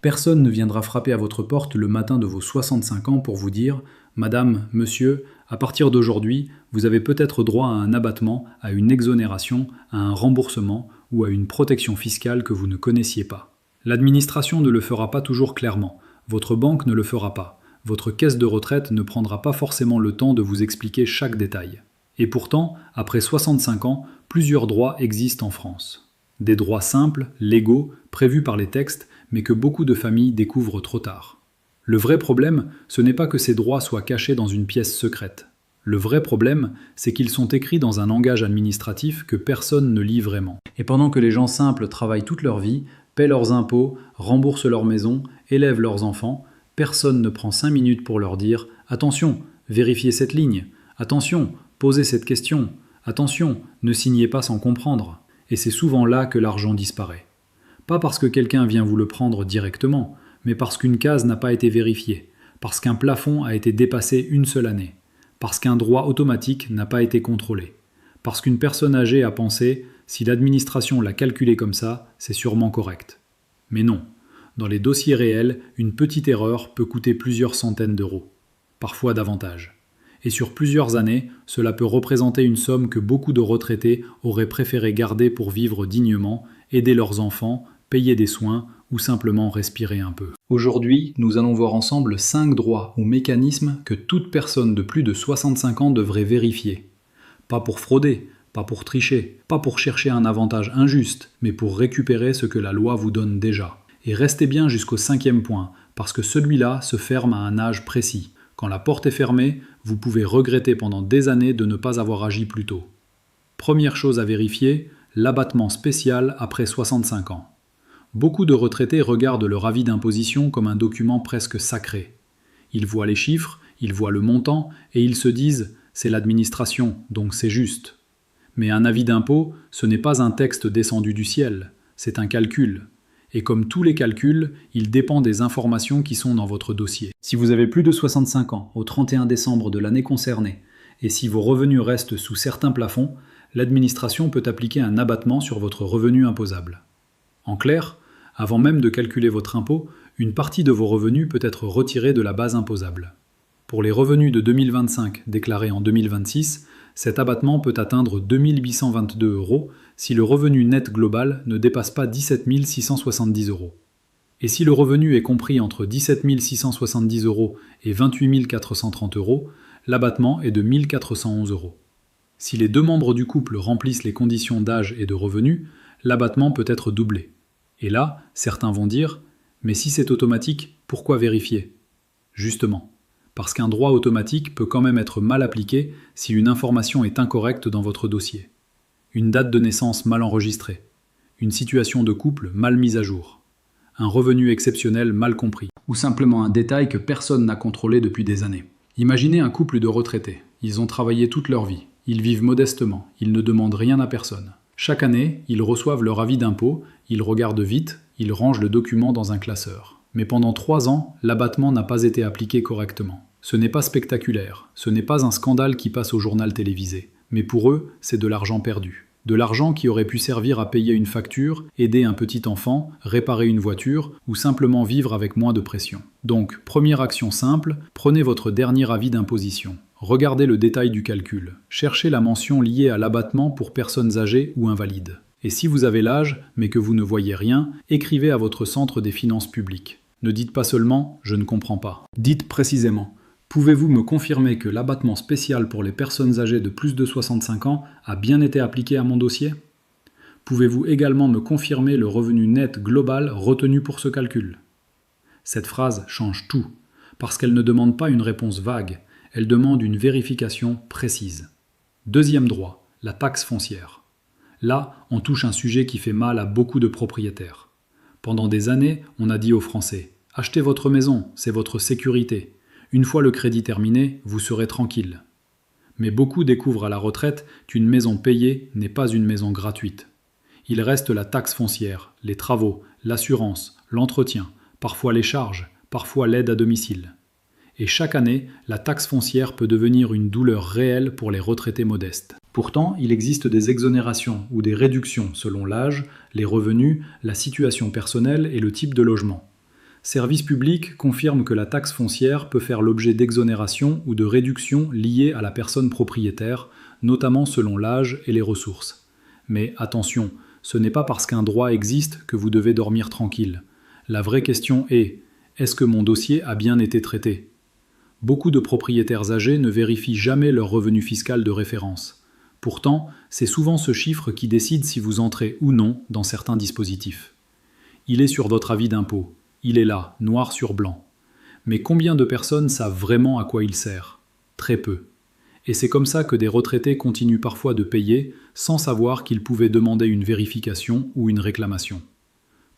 Personne ne viendra frapper à votre porte le matin de vos 65 ans pour vous dire « Madame, monsieur, à partir d'aujourd'hui, vous avez peut-être droit à un abattement, à une exonération, à un remboursement ou à une protection fiscale que vous ne connaissiez pas. » L'administration ne le fera pas toujours clairement, votre banque ne le fera pas, votre caisse de retraite ne prendra pas forcément le temps de vous expliquer chaque détail. Et pourtant, après 65 ans, plusieurs droits existent en France. Des droits simples, légaux, prévus par les textes, mais que beaucoup de familles découvrent trop tard. Le vrai problème, ce n'est pas que ces droits soient cachés dans une pièce secrète. Le vrai problème, c'est qu'ils sont écrits dans un langage administratif que personne ne lit vraiment. Et pendant que les gens simples travaillent toute leur vie, paient leurs impôts, remboursent leur maison, élèvent leurs enfants, personne ne prend 5 minutes pour leur dire « Attention, vérifiez cette ligne. Attention, posez cette question. Attention, ne signez pas sans comprendre. » Et c'est souvent là que l'argent disparaît. Pas parce que quelqu'un vient vous le prendre directement, mais parce qu'une case n'a pas été vérifiée, parce qu'un plafond a été dépassé une seule année, parce qu'un droit automatique n'a pas été contrôlé, parce qu'une personne âgée a pensé « si l'administration l'a calculé comme ça, c'est sûrement correct ». Mais non, dans les dossiers réels, une petite erreur peut coûter plusieurs centaines d'euros, parfois davantage. Et sur plusieurs années, cela peut représenter une somme que beaucoup de retraités auraient préféré garder pour vivre dignement, aider leurs enfants, payer des soins ou simplement respirer un peu. Aujourd'hui, nous allons voir ensemble 5 droits ou mécanismes que toute personne de plus de 65 ans devrait vérifier. Pas pour frauder, pas pour tricher, pas pour chercher un avantage injuste, mais pour récupérer ce que la loi vous donne déjà. Et restez bien jusqu'au 5e point, parce que celui-là se ferme à un âge précis. Quand la porte est fermée, vous pouvez regretter pendant des années de ne pas avoir agi plus tôt. Première chose à vérifier, l'abattement spécial après 65 ans. Beaucoup de retraités regardent leur avis d'imposition comme un document presque sacré. Ils voient les chiffres, ils voient le montant et ils se disent « c'est l'administration, donc c'est juste ». Mais un avis d'impôt, ce n'est pas un texte descendu du ciel, c'est un calcul. Et comme tous les calculs, il dépend des informations qui sont dans votre dossier. Si vous avez plus de 65 ans au 31 décembre de l'année concernée, et si vos revenus restent sous certains plafonds, l'administration peut appliquer un abattement sur votre revenu imposable. En clair, avant même de calculer votre impôt, une partie de vos revenus peut être retirée de la base imposable. Pour les revenus de 2025 déclarés en 2026, cet abattement peut atteindre 2 822 € si le revenu net global ne dépasse pas 17 670 €. Et si le revenu est compris entre 17 670 € et 28 430 €, l'abattement est de 1 411 €. Si les deux membres du couple remplissent les conditions d'âge et de revenu, l'abattement peut être doublé. Et là, certains vont dire « mais si c'est automatique, pourquoi vérifier ?» Justement, parce qu'un droit automatique peut quand même être mal appliqué si une information est incorrecte dans votre dossier. Une date de naissance mal enregistrée, une situation de couple mal mise à jour, un revenu exceptionnel mal compris, ou simplement un détail que personne n'a contrôlé depuis des années. Imaginez un couple de retraités. Ils ont travaillé toute leur vie, ils vivent modestement, ils ne demandent rien à personne. Chaque année, ils reçoivent leur avis d'impôt, ils regardent vite, ils rangent le document dans un classeur. Mais pendant 3 ans, l'abattement n'a pas été appliqué correctement. Ce n'est pas spectaculaire, ce n'est pas un scandale qui passe au journal télévisé. Mais pour eux, c'est de l'argent perdu. De l'argent qui aurait pu servir à payer une facture, aider un petit enfant, réparer une voiture ou simplement vivre avec moins de pression. Donc, première action simple, prenez votre dernier avis d'imposition. Regardez le détail du calcul. Cherchez la mention liée à l'abattement pour personnes âgées ou invalides. Et si vous avez l'âge, mais que vous ne voyez rien, écrivez à votre centre des finances publiques. Ne dites pas seulement « je ne comprends pas ». Dites précisément « pouvez-vous me confirmer que l'abattement spécial pour les personnes âgées de plus de 65 ans a bien été appliqué à mon dossier ? Pouvez-vous également me confirmer le revenu net global retenu pour ce calcul ?» Cette phrase change tout, parce qu'elle ne demande pas une réponse vague, elle demande une vérification précise. Deuxième droit, la taxe foncière. Là, on touche un sujet qui fait mal à beaucoup de propriétaires. Pendant des années, on a dit aux Français « Achetez votre maison, c'est votre sécurité. Une fois le crédit terminé, vous serez tranquille. » Mais beaucoup découvrent à la retraite qu'une maison payée n'est pas une maison gratuite. Il reste la taxe foncière, les travaux, l'assurance, l'entretien, parfois les charges, parfois l'aide à domicile. Et chaque année, la taxe foncière peut devenir une douleur réelle pour les retraités modestes. Pourtant, il existe des exonérations ou des réductions selon l'âge, les revenus, la situation personnelle et le type de logement. Service Public confirme que la taxe foncière peut faire l'objet d'exonérations ou de réductions liées à la personne propriétaire, notamment selon l'âge et les ressources. Mais attention, ce n'est pas parce qu'un droit existe que vous devez dormir tranquille. La vraie question est, est-ce que mon dossier a bien été traité ? Beaucoup de propriétaires âgés ne vérifient jamais leur revenu fiscal de référence. Pourtant, c'est souvent ce chiffre qui décide si vous entrez ou non dans certains dispositifs. Il est sur votre avis d'impôt. Il est là, noir sur blanc. Mais combien de personnes savent vraiment à quoi il sert ? Très peu. Et c'est comme ça que des retraités continuent parfois de payer sans savoir qu'ils pouvaient demander une vérification ou une réclamation.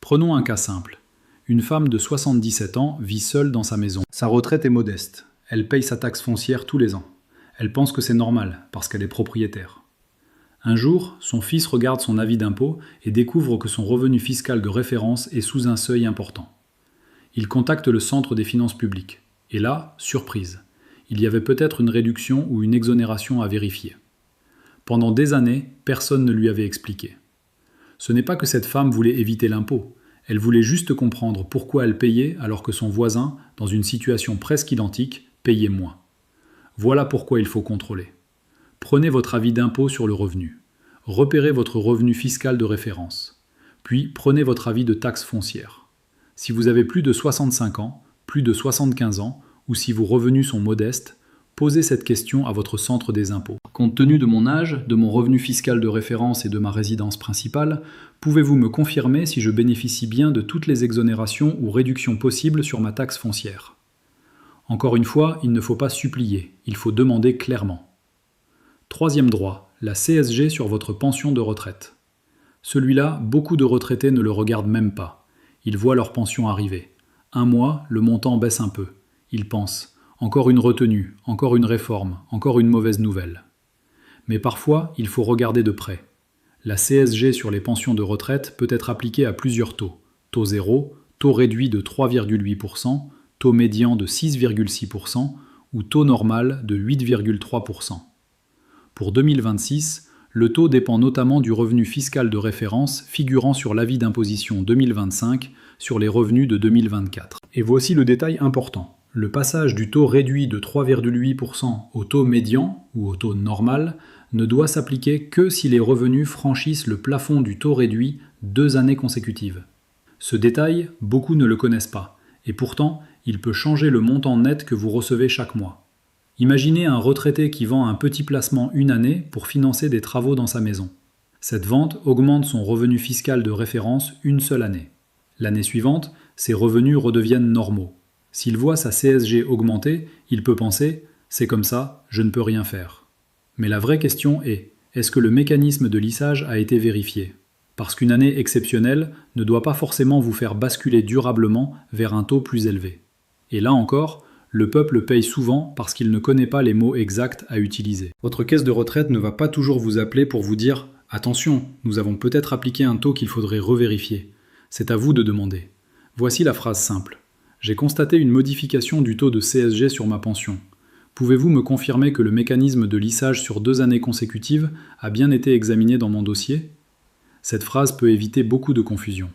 Prenons un cas simple. Une femme de 77 ans vit seule dans sa maison. Sa retraite est modeste. Elle paye sa taxe foncière tous les ans. Elle pense que c'est normal, parce qu'elle est propriétaire. Un jour, son fils regarde son avis d'impôt et découvre que son revenu fiscal de référence est sous un seuil important. Il contacte le Centre des finances publiques. Et là, surprise, il y avait peut-être une réduction ou une exonération à vérifier. Pendant des années, personne ne lui avait expliqué. Ce n'est pas que cette femme voulait éviter l'impôt, elle voulait juste comprendre pourquoi elle payait alors que son voisin, dans une situation presque identique, payait moins. Voilà pourquoi il faut contrôler. Prenez votre avis d'impôt sur le revenu. Repérez votre revenu fiscal de référence. Puis prenez votre avis de taxe foncière. Si vous avez plus de 65 ans, plus de 75 ans, ou si vos revenus sont modestes, posez cette question à votre centre des impôts. Compte tenu de mon âge, de mon revenu fiscal de référence et de ma résidence principale, pouvez-vous me confirmer si je bénéficie bien de toutes les exonérations ou réductions possibles sur ma taxe foncière ? Encore une fois, il ne faut pas supplier, il faut demander clairement. Troisième droit, la CSG sur votre pension de retraite. Celui-là, beaucoup de retraités ne le regardent même pas. Ils voient leur pension arriver. Un mois, le montant baisse un peu. Ils pensent « encore une retenue, encore une réforme, encore une mauvaise nouvelle ». Mais parfois, il faut regarder de près. La CSG sur les pensions de retraite peut être appliquée à plusieurs taux. Taux zéro, taux réduit de 3,8%, taux médian de 6,6% ou taux normal de 8,3%. Pour 2026, le taux dépend notamment du revenu fiscal de référence figurant sur l'avis d'imposition 2025 sur les revenus de 2024. Et voici le détail important. Le passage du taux réduit de 3,8% au taux médian ou au taux normal ne doit s'appliquer que si les revenus franchissent le plafond du taux réduit 2 années consécutives. Ce détail, beaucoup ne le connaissent pas, et pourtant, il peut changer le montant net que vous recevez chaque mois. Imaginez un retraité qui vend un petit placement une année pour financer des travaux dans sa maison. Cette vente augmente son revenu fiscal de référence une seule année. L'année suivante, ses revenus redeviennent normaux. S'il voit sa CSG augmenter, il peut penser « c'est comme ça, je ne peux rien faire ». Mais la vraie question est « est-ce que le mécanisme de lissage a été vérifié ?» Parce qu'une année exceptionnelle ne doit pas forcément vous faire basculer durablement vers un taux plus élevé. Et là encore, le peuple paye souvent parce qu'il ne connaît pas les mots exacts à utiliser. Votre caisse de retraite ne va pas toujours vous appeler pour vous dire « Attention, nous avons peut-être appliqué un taux qu'il faudrait revérifier ». C'est à vous de demander. Voici la phrase simple. J'ai constaté une modification du taux de CSG sur ma pension. Pouvez-vous me confirmer que le mécanisme de lissage sur 2 années consécutives a bien été examiné dans mon dossier ? Cette phrase peut éviter beaucoup de confusion.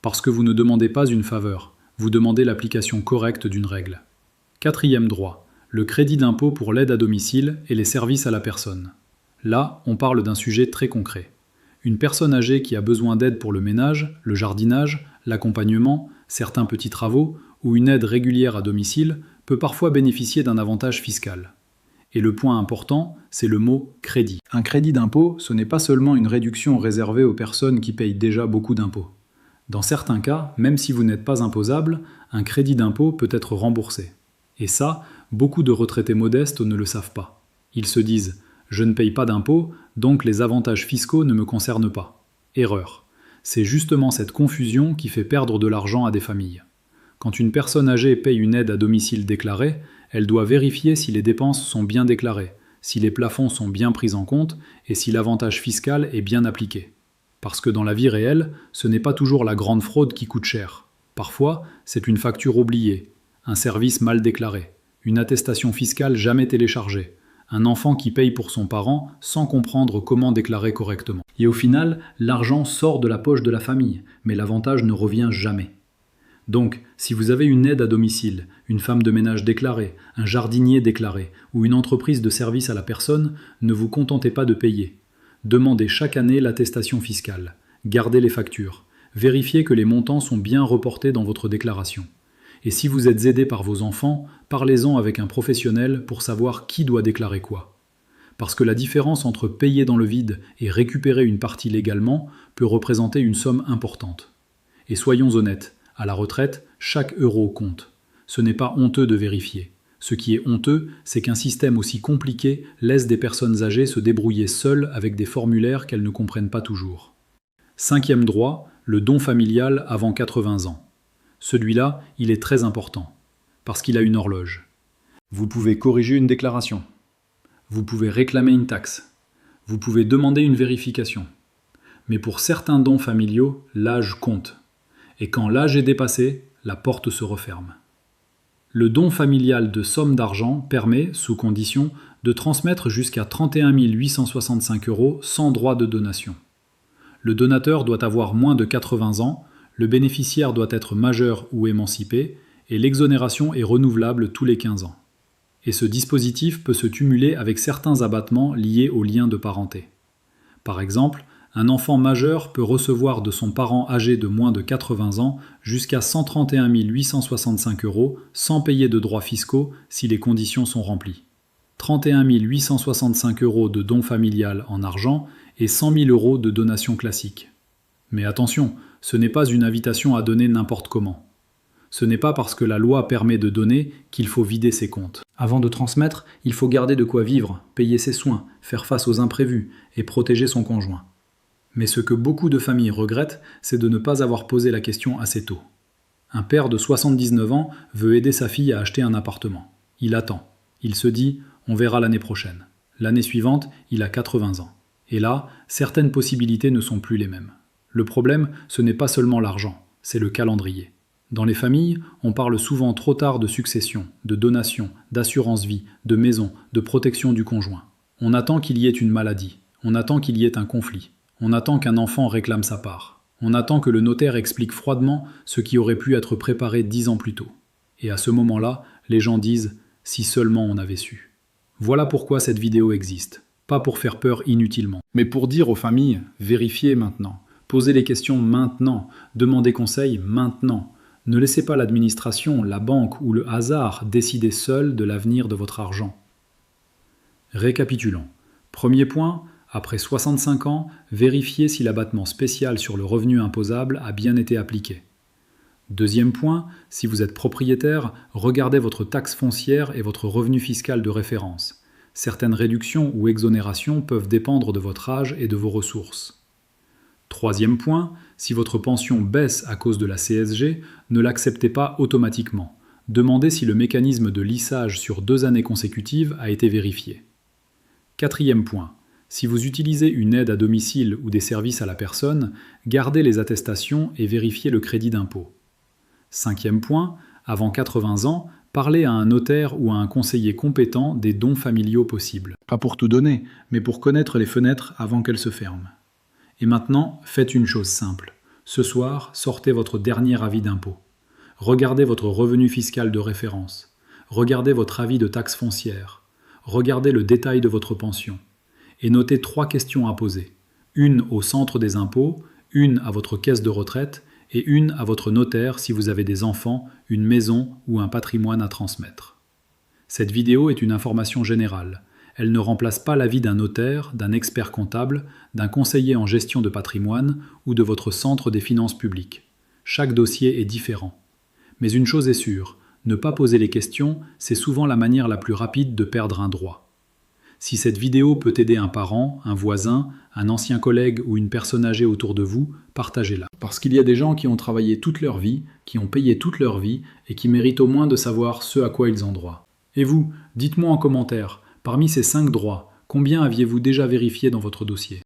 Parce que vous ne demandez pas une faveur, vous demandez l'application correcte d'une règle. Quatrième droit, le crédit d'impôt pour l'aide à domicile et les services à la personne. Là, on parle d'un sujet très concret. Une personne âgée qui a besoin d'aide pour le ménage, le jardinage, l'accompagnement, certains petits travaux ou une aide régulière à domicile peut parfois bénéficier d'un avantage fiscal. Et le point important, c'est le mot « crédit ». Un crédit d'impôt, ce n'est pas seulement une réduction réservée aux personnes qui payent déjà beaucoup d'impôts. Dans certains cas, même si vous n'êtes pas imposable, un crédit d'impôt peut être remboursé. Et ça, beaucoup de retraités modestes ne le savent pas. Ils se disent « je ne paye pas d'impôts, donc les avantages fiscaux ne me concernent pas ». Erreur. C'est justement cette confusion qui fait perdre de l'argent à des familles. Quand une personne âgée paye une aide à domicile déclarée, elle doit vérifier si les dépenses sont bien déclarées, si les plafonds sont bien pris en compte et si l'avantage fiscal est bien appliqué. Parce que dans la vie réelle, ce n'est pas toujours la grande fraude qui coûte cher. Parfois, c'est une facture oubliée, un service mal déclaré, une attestation fiscale jamais téléchargée, un enfant qui paye pour son parent sans comprendre comment déclarer correctement. Et au final, l'argent sort de la poche de la famille, mais l'avantage ne revient jamais. Donc, si vous avez une aide à domicile, une femme de ménage déclarée, un jardinier déclaré ou une entreprise de service à la personne, ne vous contentez pas de payer. Demandez chaque année l'attestation fiscale. Gardez les factures. Vérifiez que les montants sont bien reportés dans votre déclaration. Et si vous êtes aidé par vos enfants, parlez-en avec un professionnel pour savoir qui doit déclarer quoi. Parce que la différence entre payer dans le vide et récupérer une partie légalement peut représenter une somme importante. Et soyons honnêtes, à la retraite, chaque euro compte. Ce n'est pas honteux de vérifier. Ce qui est honteux, c'est qu'un système aussi compliqué laisse des personnes âgées se débrouiller seules avec des formulaires qu'elles ne comprennent pas toujours. 5e droit, le don familial avant 80 ans. Celui-là, il est très important, parce qu'il a une horloge. Vous pouvez corriger une déclaration. Vous pouvez réclamer une taxe. Vous pouvez demander une vérification. Mais pour certains dons familiaux, l'âge compte. Et quand l'âge est dépassé, la porte se referme. Le don familial de somme d'argent permet, sous condition, de transmettre jusqu'à 31 865 € sans droit de donation. Le donateur doit avoir moins de 80 ans, le bénéficiaire doit être majeur ou émancipé, et l'exonération est renouvelable tous les 15 ans. Et ce dispositif peut se cumuler avec certains abattements liés aux liens de parenté. Par exemple, un enfant majeur peut recevoir de son parent âgé de moins de 80 ans jusqu'à 131 865 € sans payer de droits fiscaux si les conditions sont remplies. 31 865 € de don familial en argent et 100 000 € de donation classique. Mais attention, ce n'est pas une invitation à donner n'importe comment. Ce n'est pas parce que la loi permet de donner qu'il faut vider ses comptes. Avant de transmettre, il faut garder de quoi vivre, payer ses soins, faire face aux imprévus et protéger son conjoint. Mais ce que beaucoup de familles regrettent, c'est de ne pas avoir posé la question assez tôt. Un père de 79 ans veut aider sa fille à acheter un appartement. Il attend. Il se dit « on verra l'année prochaine ». L'année suivante, il a 80 ans. Et là, certaines possibilités ne sont plus les mêmes. Le problème, ce n'est pas seulement l'argent, c'est le calendrier. Dans les familles, on parle souvent trop tard de succession, de donation, d'assurance vie, de maison, de protection du conjoint. On attend qu'il y ait une maladie, on attend qu'il y ait un conflit, on attend qu'un enfant réclame sa part, on attend que le notaire explique froidement ce qui aurait pu être préparé 10 ans plus tôt. Et à ce moment-là, les gens disent « si seulement on avait su ». Voilà pourquoi cette vidéo existe. Pas pour faire peur inutilement, mais pour dire aux familles « vérifiez maintenant ». Posez les questions maintenant, demandez conseil maintenant. Ne laissez pas l'administration, la banque ou le hasard décider seul de l'avenir de votre argent. Récapitulons. Premier point, après 65 ans, vérifiez si l'abattement spécial sur le revenu imposable a bien été appliqué. Deuxième point, si vous êtes propriétaire, regardez votre taxe foncière et votre revenu fiscal de référence. Certaines réductions ou exonérations peuvent dépendre de votre âge et de vos ressources. Troisième point, si votre pension baisse à cause de la CSG, ne l'acceptez pas automatiquement. Demandez si le mécanisme de lissage sur 2 années consécutives a été vérifié. Quatrième point, si vous utilisez une aide à domicile ou des services à la personne, gardez les attestations et vérifiez le crédit d'impôt. Cinquième point, avant 80 ans, parlez à un notaire ou à un conseiller compétent des dons familiaux possibles. Pas pour tout donner, mais pour connaître les fenêtres avant qu'elles se ferment. Et maintenant, faites une chose simple. Ce soir, sortez votre dernier avis d'impôt. Regardez votre revenu fiscal de référence. Regardez votre avis de taxe foncière. Regardez le détail de votre pension. Et notez 3 questions à poser. Une au centre des impôts, une à votre caisse de retraite et une à votre notaire si vous avez des enfants, une maison ou un patrimoine à transmettre. Cette vidéo est une information générale. Elle ne remplace pas l'avis d'un notaire, d'un expert comptable, d'un conseiller en gestion de patrimoine ou de votre centre des finances publiques. Chaque dossier est différent. Mais une chose est sûre, ne pas poser les questions, c'est souvent la manière la plus rapide de perdre un droit. Si cette vidéo peut aider un parent, un voisin, un ancien collègue ou une personne âgée autour de vous, partagez-la. Parce qu'il y a des gens qui ont travaillé toute leur vie, qui ont payé toute leur vie et qui méritent au moins de savoir ce à quoi ils ont droit. Et vous, dites-moi en commentaire, parmi ces 5 droits, combien aviez-vous déjà vérifié dans votre dossier ?